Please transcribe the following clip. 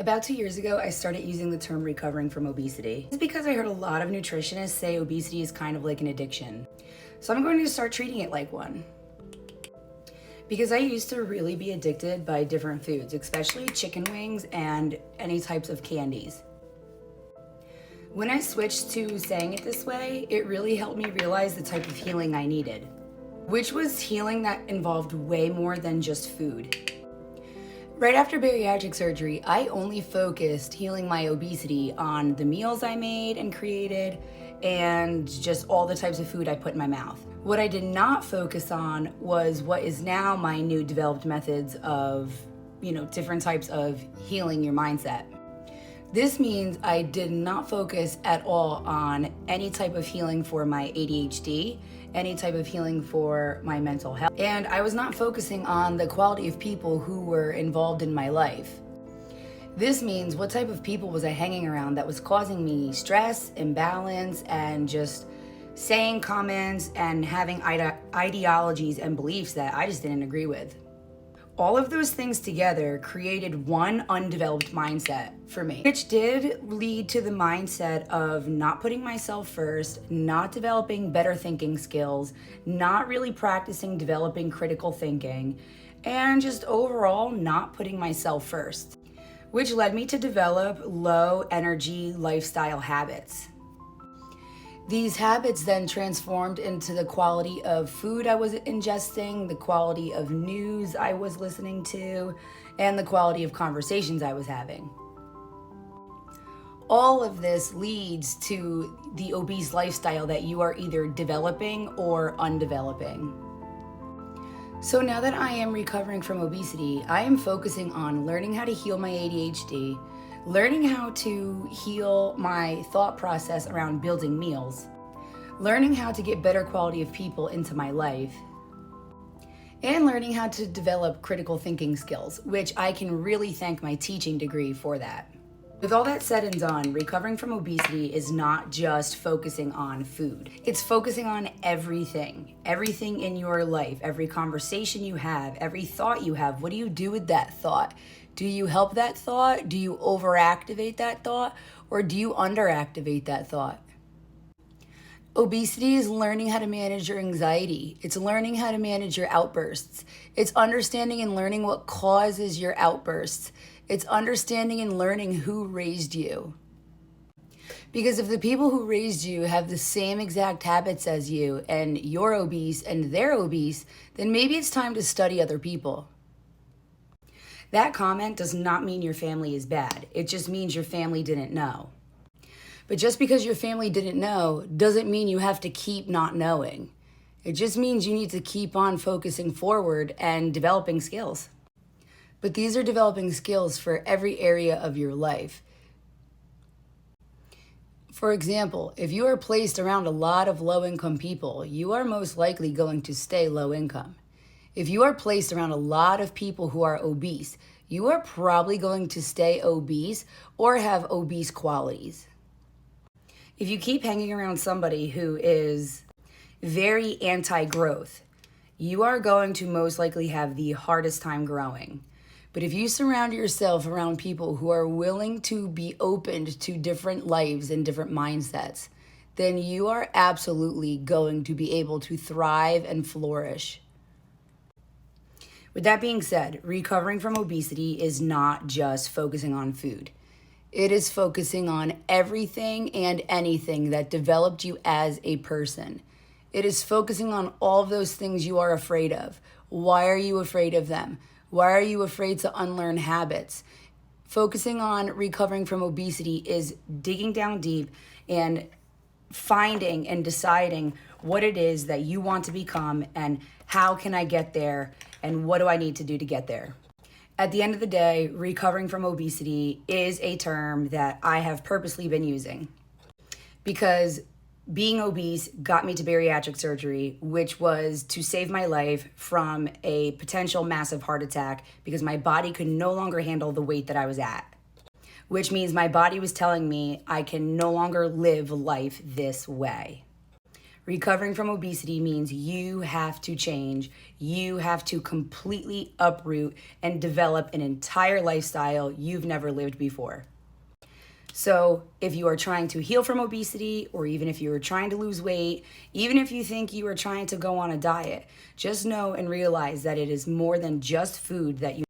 About 2 years ago, I started using the term recovering from obesity. It's because I heard a lot of nutritionists say obesity is kind of like an addiction. So I'm going to start treating it like one. Because I used to really be addicted by different foods, especially chicken wings and any types of candies. When I switched to saying it this way, it really helped me realize the type of healing I needed, which was healing that involved way more than just food. Right after bariatric surgery, I only focused healing my obesity on the meals I made and created and just all the types of food I put in my mouth. What I did not focus on was what is now my new developed methods of, different types of healing your mindset. This means I did not focus at all on any type of healing for my ADHD, any type of healing for my mental health. And I was not focusing on the quality of people who were involved in my life. This means what type of people was I hanging around that was causing me stress, imbalance, and just saying comments and having ideologies and beliefs that I just didn't agree with. All of those things together created one undeveloped mindset for me, which did lead to the mindset of not putting myself first, not developing better thinking skills, not really practicing developing critical thinking, and just overall not putting myself first, which led me to develop low energy lifestyle habits. These habits then transformed into the quality of food I was ingesting, the quality of news I was listening to, and the quality of conversations I was having. All of this leads to the obese lifestyle that you are either developing or undeveloping. So now that I am recovering from obesity, I am focusing on learning how to heal my ADHD, learning how to heal my thought process around building meals, learning how to get better quality of people into my life, and learning how to develop critical thinking skills, which I can really thank my teaching degree for that. With all that said and done, recovering from obesity is not just focusing on food. It's focusing on everything in your life, every conversation you have, every thought you have. What do you do with that thought? Do you help that thought? Do you overactivate that thought? Or do you underactivate that thought? Obesity is learning how to manage your anxiety. It's learning how to manage your outbursts. It's understanding and learning what causes your outbursts. It's understanding and learning who raised you. Because if the people who raised you have the same exact habits as you and you're obese and they're obese, then maybe it's time to study other people. That comment does not mean your family is bad. It just means your family didn't know. But just because your family didn't know doesn't mean you have to keep not knowing. It just means you need to keep on focusing forward and developing skills. But these are developing skills for every area of your life. For example, if you are placed around a lot of low-income people, you are most likely going to stay low income. If you are placed around a lot of people who are obese, you are probably going to stay obese or have obese qualities. If you keep hanging around somebody who is very anti-growth, you are going to most likely have the hardest time growing. But if you surround yourself around people who are willing to be opened to different lives and different mindsets, then you are absolutely going to be able to thrive and flourish. With that being said, recovering from obesity is not just focusing on food. It is focusing on everything and anything that developed you as a person. It is focusing on all of those things you are afraid of. Why are you afraid of them? Why are you afraid to unlearn habits? Focusing on recovering from obesity is digging down deep and finding and deciding what it is that you want to become and how can I get there and what do I need to do to get there. At the end of the day, recovering from obesity is a term that I have purposely been using because being obese got me to bariatric surgery, which was to save my life from a potential massive heart attack because my body could no longer handle the weight that I was at, which means my body was telling me I can no longer live life this way. Recovering from obesity means you have to change. You have to completely uproot and develop an entire lifestyle you've never lived before. So if you are trying to heal from obesity, or even if you are trying to lose weight, even if you think you are trying to go on a diet, just know and realize that it is more than just food that you